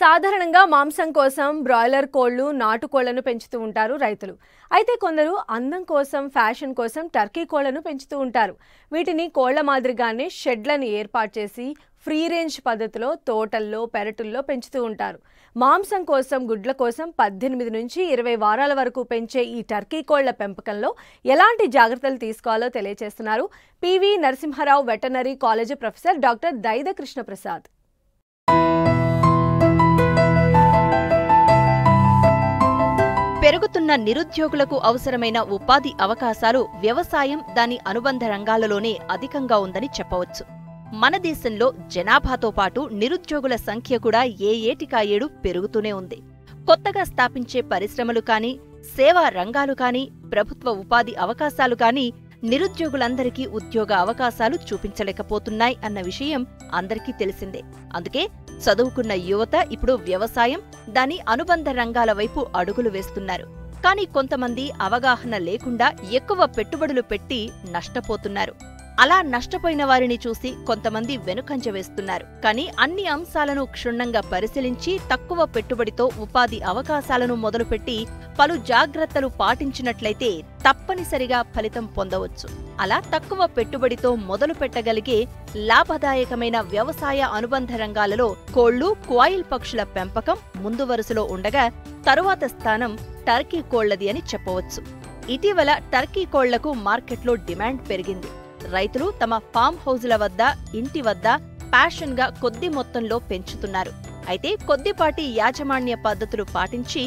సాధారణంగా మాంసం కోసం బ్రాయిలర్ కోళ్లు, నాటుకోళ్లను పెంచుతూ ఉంటారు రైతులు. అయితే కొందరు అందం కోసం, ఫ్యాషన్ కోసం టర్కీ కోళ్లను పెంచుతూ ఉంటారు. వీటిని కోళ్ల మాదిరిగానే షెడ్లను ఏర్పాటు చేసి ఫ్రీ రేంజ్ పద్ధతిలో తోటల్లో, పెరటుల్లో పెంచుతూ ఉంటారు. మాంసం కోసం, గుడ్ల కోసం 18 నుంచి 20 వారాల వరకు పెంచే ఈ టర్కీ కోళ్ల పెంపకంలో ఎలాంటి జాగ్రత్తలు తీసుకోవాలో తెలియజేస్తున్నారు PV Narasimha Rao veterinary college professor doctor Daida Krishna Prasad. పెరుగుతున్న నిరుద్యోగులకు అవసరమైన ఉపాధి అవకాశాలు వ్యవసాయం, దాని అనుబంధ రంగాలలోనే అధికంగా ఉందని చెప్పవచ్చు. మన దేశంలో జనాభాతో పాటు నిరుద్యోగుల సంఖ్య కూడా ఏటికాయేడు పెరుగుతూనే ఉంది. కొత్తగా స్థాపించే పరిశ్రమలు కానీ, సేవా రంగాలు కానీ, ప్రభుత్వ ఉపాధి అవకాశాలు కానీ నిరుద్యోగులందరికీ ఉద్యోగ అవకాశాలు చూపించలేకపోతున్నాయి అన్న విషయం అందరికీ తెలిసిందే. అందుకే చదువుకున్న యువత ఇప్పుడు వ్యవసాయం, దాని అనుబంధ రంగాల వైపు అడుగులు వేస్తున్నారు. కానీ కొంతమంది అవగాహన లేకుండా ఎక్కువ పెట్టుబడులు పెట్టి నష్టపోతున్నారు. అలా నష్టపోయిన వారిని చూసి కొంతమంది వెనుకంజ వేస్తున్నారు. కానీ అన్ని అంశాలను క్షుణ్ణంగా పరిశీలించి తక్కువ పెట్టుబడితో ఉపాధి అవకాశాలను మొదలుపెట్టి పలు జాగ్రత్తలు పాటించినట్లయితే తప్పనిసరిగా ఫలితం పొందవచ్చు. అలా తక్కువ పెట్టుబడితో మొదలు పెట్టగలిగే లాభదాయకమైన వ్యవసాయ అనుబంధ రంగాలలో కోళ్లు, క్వాయిల్ పక్షుల పెంపకం ముందు వరుసలో ఉండగా తరువాత స్థానం టర్కీ కోళ్లది అని చెప్పవచ్చు. ఇటీవల టర్కీ కోళ్లకు మార్కెట్లో డిమాండ్ పెరిగింది. రైతులు తమ ఫామ్ హౌజుల వద్ద, ఇంటి వద్ద ప్యాషన్గా కొద్ది మొత్తంలో పెంచుతున్నారు. అయితే కొద్దిపాటి యాజమాన్య పద్ధతులు పాటించి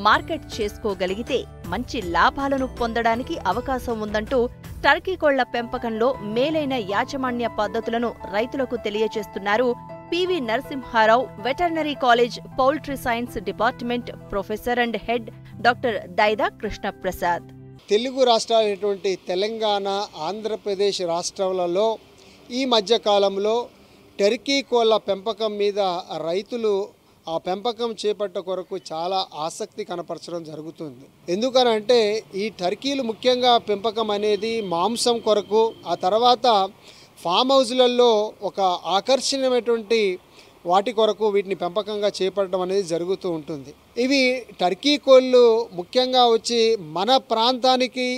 మార్కెట్ చేసుకోగలిగితే మంచి లాభాలను పొందడానికి అవకాశం ఉందంటూ టర్కీ కోళ్ల పెంపకంలో మేలైన యాజమాన్య పద్ధతులను రైతులకు తెలియజేస్తున్నారు PV Narasimha Rao veterinary college poultry science department professor and head doctor Daida Krishnaprasad. Telugu రాష్ట్రాలైనటువంటి తెలంగాణ, ఆంధ్రప్రదేశ్ రాష్ట్రాలలో ఈ మధ్యకాలంలో టర్కీ కోళ్ల పెంపకం మీద రైతులు ఆ పెంపకం చేపట్ట కొరకు చాలా ఆసక్తి కనపరచడం జరుగుతుంది. ఎందుకనంటే ఈ టర్కీలు ముఖ్యంగా పెంపకం అనేది మాంసం కొరకు, ఆ తర్వాత ఫామ్ హౌజ్లలో ఒక ఆకర్షణీయమైనటువంటి వాటి కొరకు వీటిని పెంపకంగా చేపట్టడం అనేది జరుగుతూ ఉంటుంది. ఇవి టర్కీ కోళ్ళు ముఖ్యంగా వచ్చి మన ప్రాంతానికి,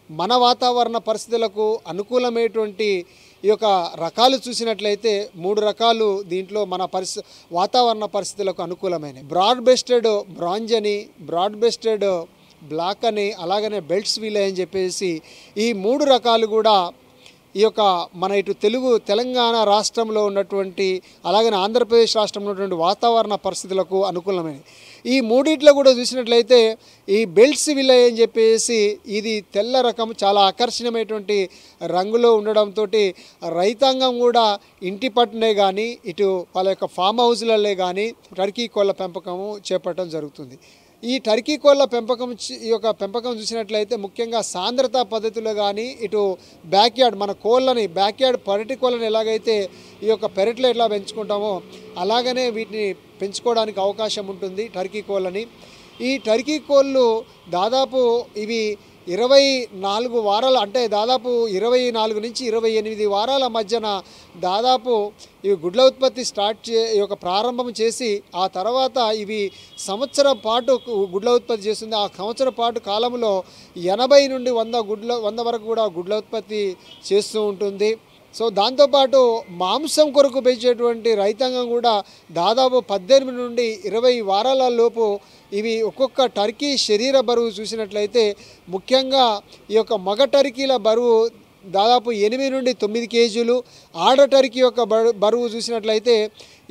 మన వాతావరణ పరిస్థితులకు అనుకూలమైనటువంటి ఈ యొక్క రకాలు చూసినట్లయితే 3 రకాలు దీంట్లో మన వాతావరణ పరిస్థితులకు అనుకూలమైనవి. బ్రాడ్ బెస్టెడ్ బ్రాంజ్ అని, బ్రాడ్ బెస్టెడ్ బ్లాక్ అని, అలాగనే బెల్ట్స్ వీల్ అని చెప్పేసి ఈ 3 రకాలు కూడా ఈ యొక్క మన ఇటు తెలంగాణ రాష్ట్రంలో ఉన్నటువంటి, అలాగనే ఆంధ్రప్రదేశ్ రాష్ట్రంలో ఉన్నటువంటి వాతావరణ పరిస్థితులకు అనుకూలమైనవి. ఈ మూడిట్లో కూడా చూసినట్లయితే ఈ బెల్ట్స్ విల్ అని చెప్పేసి ఇది తెల్ల రకం, చాలా ఆకర్షణీయమైనటువంటి రంగులో ఉండడంతో రైతాంగం కూడా ఇంటి పట్టునే కానీ, ఇటు వాళ్ళ యొక్క ఫామ్ హౌస్లలో కానీ టర్కీ కోళ్ల పెంపకము చేపట్టడం జరుగుతుంది. ఈ టర్కీ కోళ్ల పెంపకం చూసినట్లయితే ముఖ్యంగా సాంద్రత పద్ధతిలో కానీ, ఇటు బ్యాక్యార్డ్ మన కోళ్ళని బ్యాక్యార్డ్ పెరటి కోళ్ళని ఎలాగైతే ఈ యొక్క పెరట్లో ఎట్లా పెంచుకుంటామో అలాగనే వీటిని పెంచుకోవడానికి అవకాశం ఉంటుంది టర్కీ కోళ్ళని. ఈ టర్కీ కోళ్ళు దాదాపు ఇవి 24 వారాలు, అంటే దాదాపు 24 నుంచి 28 వారాల మధ్యన దాదాపు ఇవి గుడ్ల ఉత్పత్తి ప్రారంభం చేసి, ఆ తర్వాత ఇవి సంవత్సరం పాటు గుడ్ల ఉత్పత్తి చేస్తుంది. ఆ సంవత్సరం పాటు కాలంలో 80 నుండి 100 వరకు కూడా గుడ్ల ఉత్పత్తి చేస్తూ ఉంటుంది. సో దాంతోపాటు మాంసం కొరకు పెంచేటువంటి రైతాంగం కూడా దాదాపు 18 నుండి 20 వారాల లోపు ఇవి ఒక్కొక్క టర్కీ శరీర బరువు చూసినట్లయితే ముఖ్యంగా ఈ యొక్క మగ టర్కీల బరువు దాదాపు 8 నుండి 9 కేజీలు, ఆడ టర్కీ యొక్క బరువు చూసినట్లయితే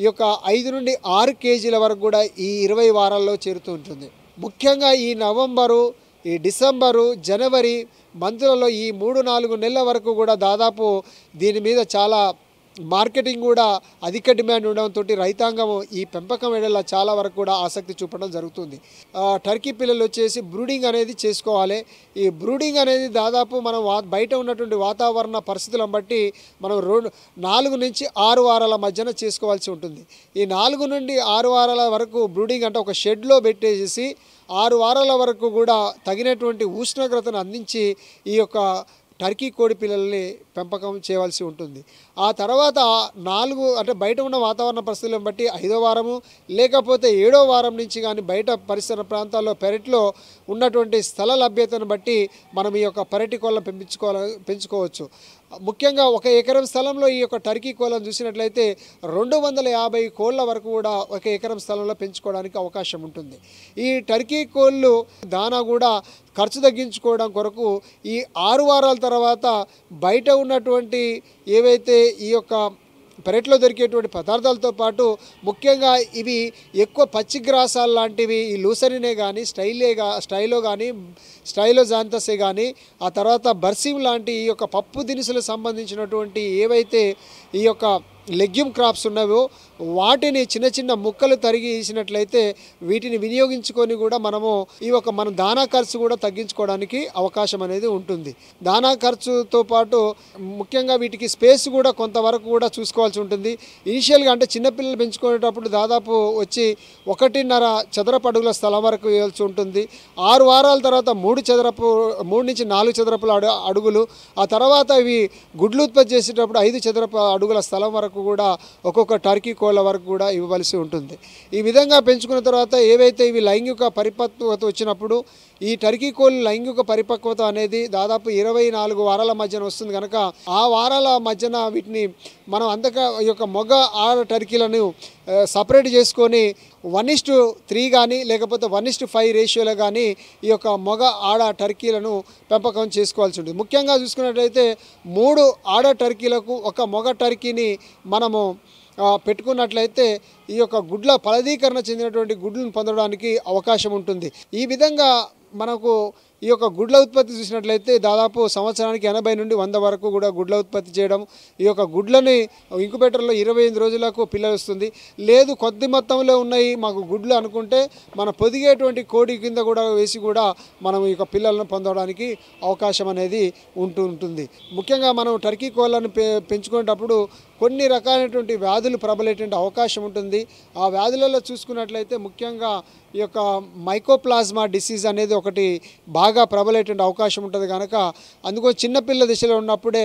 ఈ యొక్క 5 నుండి 6 కేజీల వరకు కూడా ఈ 20 వారాల్లో చేరుతూ ఉంటుంది. ముఖ్యంగా ఈ నవంబరు, ఈ డిసెంబరు, జనవరి మంత్లలో ఈ 3-4 నెలల వరకు కూడా దాదాపు దీని మీద చాలా మార్కెటింగ్ కూడా అధిక డిమాండ్ ఉండడంతో రైతాంగం ఈ పెంపకం ఎడల చాలా వరకు కూడా ఆసక్తి చూపడం జరుగుతుంది. టర్కీ పిల్లలు వచ్చేసి బ్రూడింగ్ అనేది చేసుకోవాలి. ఈ బ్రూడింగ్ అనేది దాదాపు మనం బయట ఉన్నటువంటి వాతావరణ పరిస్థితులను బట్టి మనం 4 నుంచి 6 వారాల మధ్యన చేసుకోవాల్సి ఉంటుంది. ఈ 4 నుండి 6 వారాల వరకు బ్రూడింగ్ అంటే ఒక షెడ్లో పెట్టేసి 6 వారాల వరకు కూడా తగినటువంటి ఉష్ణోగ్రతను అందించి ఈ యొక్క టర్కీ కోడి పిల్లల్ని పెంపకం చేయవలసి ఉంటుంది. ఆ తర్వాత 4 అంటే బయట ఉన్న వాతావరణ పరిస్థితులను బట్టి 5వ వారము లేకపోతే 7వ వారం నుంచి కానీ బయట పరిసర ప్రాంతాల్లో పెరట్లో ఉన్నటువంటి స్థల లభ్యతను బట్టి మనం ఈ యొక్క పెరటి కోళ్ళను పెంచుకోవచ్చు. ముఖ్యంగా 1 ఎకరం స్థలంలో ఈ యొక్క టర్కీ కోళ్ళను చూసినట్లయితే 250 కోళ్ళ వరకు కూడా 1 ఎకరం స్థలంలో పెంచుకోవడానికి అవకాశం ఉంటుంది. ఈ టర్కీ కోళ్ళు దానా కూడా ఖర్చు తగ్గించుకోవడం కొరకు ఈ 6 వారాల తర్వాత బయట ఉన్నటువంటి ఏవైతే ఈ యొక్క పెరట్లో దొరికేటువంటి పదార్థాలతో పాటు ముఖ్యంగా ఇవి ఎక్కువ పచ్చిగ్రాసాలు లాంటివి ఈ లూసరినే కానీ స్టైలో కానీ స్టైలోజాంతసే కానీ ఆ తర్వాత బర్సిమ్ లాంటి ఈ యొక్క పప్పు దినుసులకు సంబంధించినటువంటి ఏవైతే ఈ యొక్క లెగ్యూమ్ క్రాప్స్ ఉన్నాయో వాటిని చిన్న చిన్న ముక్కలు తరిగి వేసినట్లయితే వీటిని వినియోగించుకొని కూడా మనం దానా ఖర్చు కూడా తగ్గించుకోవడానికి అవకాశం అనేది ఉంటుంది. దానా ఖర్చుతో పాటు ముఖ్యంగా వీటికి స్పేస్ కూడా కొంతవరకు కూడా చూసుకోవాల్సి ఉంటుంది. ఇనిషియల్గా అంటే చిన్నపిల్లలు పెంచుకునేటప్పుడు దాదాపు వచ్చి 1.5 చదరపు అడుగుల స్థలం వరకు వేయాల్సి ఉంటుంది. 6 వారాల తర్వాత 3 నుంచి 4 చదరపు అడుగులు, ఆ తర్వాత ఇవి గుడ్లు ఉత్పత్తి చేసేటప్పుడు 5 చదరపు అడుగుల స్థలం వరకు కూడా ఒక్కొక్క టర్కీ కోళ్ళ వరకు కూడా ఇవ్వవలసి ఉంటుంది. ఈ విధంగా పెంచుకున్న తర్వాత ఏవైతే ఇవి లైంగిక పరిపక్వత వచ్చినప్పుడు ఈ టర్కీ కోళ్ళు లైంగిక పరిపక్వత అనేది దాదాపు 24 వారాల మధ్యన వస్తుంది కనుక ఆ వారాల మధ్యన వీటిని మనం అంతగా ఈ యొక్క మగ ఆడ టర్కీలను సపరేట్ చేసుకొని 1:3 కానీ లేకపోతే 1:5 రేషియోలో కానీ ఈ యొక్క మగ ఆడ టర్కీలను పెంపకం చేసుకోవాల్సి ఉంటుంది. ముఖ్యంగా చూసుకున్నట్లయితే 3 ఆడ టర్కీలకు ఒక మగ టర్కీని మనము పెట్టుకున్నట్లయితే ఈ యొక్క గుడ్ల ఫలదీకరణ చెందినటువంటి గుడ్లను పొందడానికి అవకాశం ఉంటుంది. ఈ విధంగా మనకు ఈ యొక్క గుడ్ల ఉత్పత్తి చూసినట్లయితే దాదాపు సంవత్సరానికి 80 నుండి 100 వరకు కూడా గుడ్ల ఉత్పత్తి చేయడం. ఈ యొక్క గుడ్లని ఇంక్యుబేటర్లో 28 రోజులకు పిల్ల వస్తుంది. లేదు కొద్ది మొత్తంలో ఉన్నాయి మాకు గుడ్లు అనుకుంటే మన పొదిగేటువంటి కోడి కింద కూడా వేసి కూడా మనం ఈ యొక్క పిల్లలను పొందడానికి అవకాశం అనేది ఉంటుంది. ముఖ్యంగా మనం టర్కీ కోళ్ళను పెంచుకునేటప్పుడు కొన్ని రకాలైనటువంటి వ్యాధులు ప్రబలేటువంటి అవకాశం ఉంటుంది. ఆ వ్యాధులలో చూసుకున్నట్లయితే ముఖ్యంగా ఈ యొక్క మైకోప్లాస్మా డిసీజ్ అనేది ఒకటి బాగా ప్రబలేటువంటి అవకాశం ఉంటుంది కనుక అందుకో చిన్నపిల్ల దశలో ఉన్నప్పుడే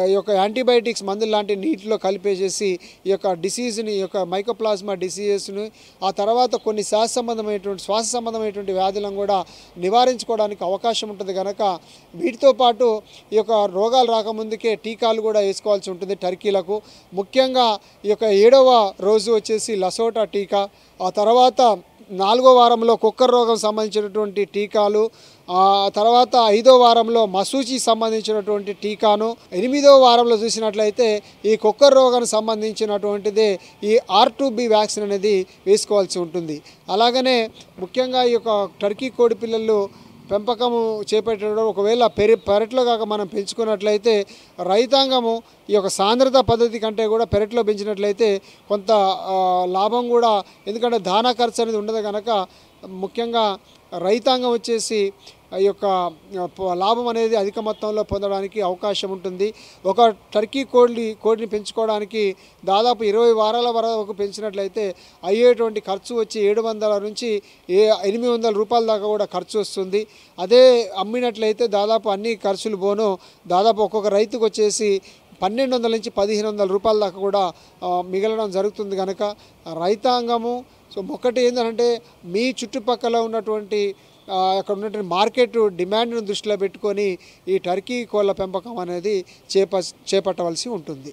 ఈ యొక్క యాంటీబయాటిక్స్ మందులు లాంటి నీటిలో కలిపేసేసి ఈ యొక్క డిసీజ్ని ఈ యొక్క మైకోప్లాస్మా డిసీజెస్ని ఆ తర్వాత కొన్ని శ్వాస సంబంధమైనటువంటి వ్యాధులను కూడా నివారించుకోవడానికి అవకాశం ఉంటుంది కనుక వీటితో పాటు ఈ యొక్క రోగాలు రాకముందుకే టీకాలు కూడా వేసుకోవాల్సి ఉంటుంది టర్కీలకు. ముఖ్యంగా ఈ యొక్క 7వ రోజు వచ్చేసి లసోటా టీకా, ఆ తర్వాత 4వ వారంలో కుక్కర్ రోగం సంబంధించినటువంటి టీకాలు, తర్వాత 5వ వారంలో మసూచి సంబంధించినటువంటి టీకాను, 8వ వారంలో చూసినట్లయితే ఈ కుక్కర్ రోగానికి సంబంధించినటువంటిదే ఈ R2B వ్యాక్సిన్ అనేది వేసుకోవాల్సి ఉంటుంది. అలాగనే ముఖ్యంగా ఈ యొక్క టర్కీ కోడి పిల్లలు పెంపకము చేపట్టడం ఒకవేళ పెరట్లో కాక మనం పెంచుకున్నట్లయితే రైతాంగము ఈ యొక్క సాంద్రత పద్ధతి కంటే కూడా పెరట్లో పెంచినట్లయితే కొంత లాభం కూడా, ఎందుకంటే దానా ఖర్చు అనేది ఉండదు కనుక ముఖ్యంగా రైతాంగం వచ్చేసి ఈ యొక్క లాభం అనేది అధిక మొత్తంలో పొందడానికి అవకాశం ఉంటుంది. ఒక టర్కీ కోడిని పెంచుకోవడానికి దాదాపు 20 వారాల వరకు పెంచినట్లయితే అయ్యేటువంటి ఖర్చు వచ్చి 700 నుంచి 800 రూపాయల దాకా కూడా ఖర్చు వస్తుంది. అదే అమ్మినట్లయితే దాదాపు అన్ని ఖర్చులు పోను దాదాపు ఒక్కొక్క రైతుకు వచ్చేసి 1200 నుంచి 1500 రూపాయల దాకా కూడా మిగలడం జరుగుతుంది కనుక రైతాంగము ఒకటి ఏంటంటే మీ చుట్టుపక్కల ఉన్నటువంటి అక్కడ ఉన్నటువంటి మార్కెట్ డిమాండ్ను దృష్టిలో పెట్టుకొని ఈ టర్కీ కోళ్ళ పెంపకం అనేది చేపట్టవలసి ఉంటుంది.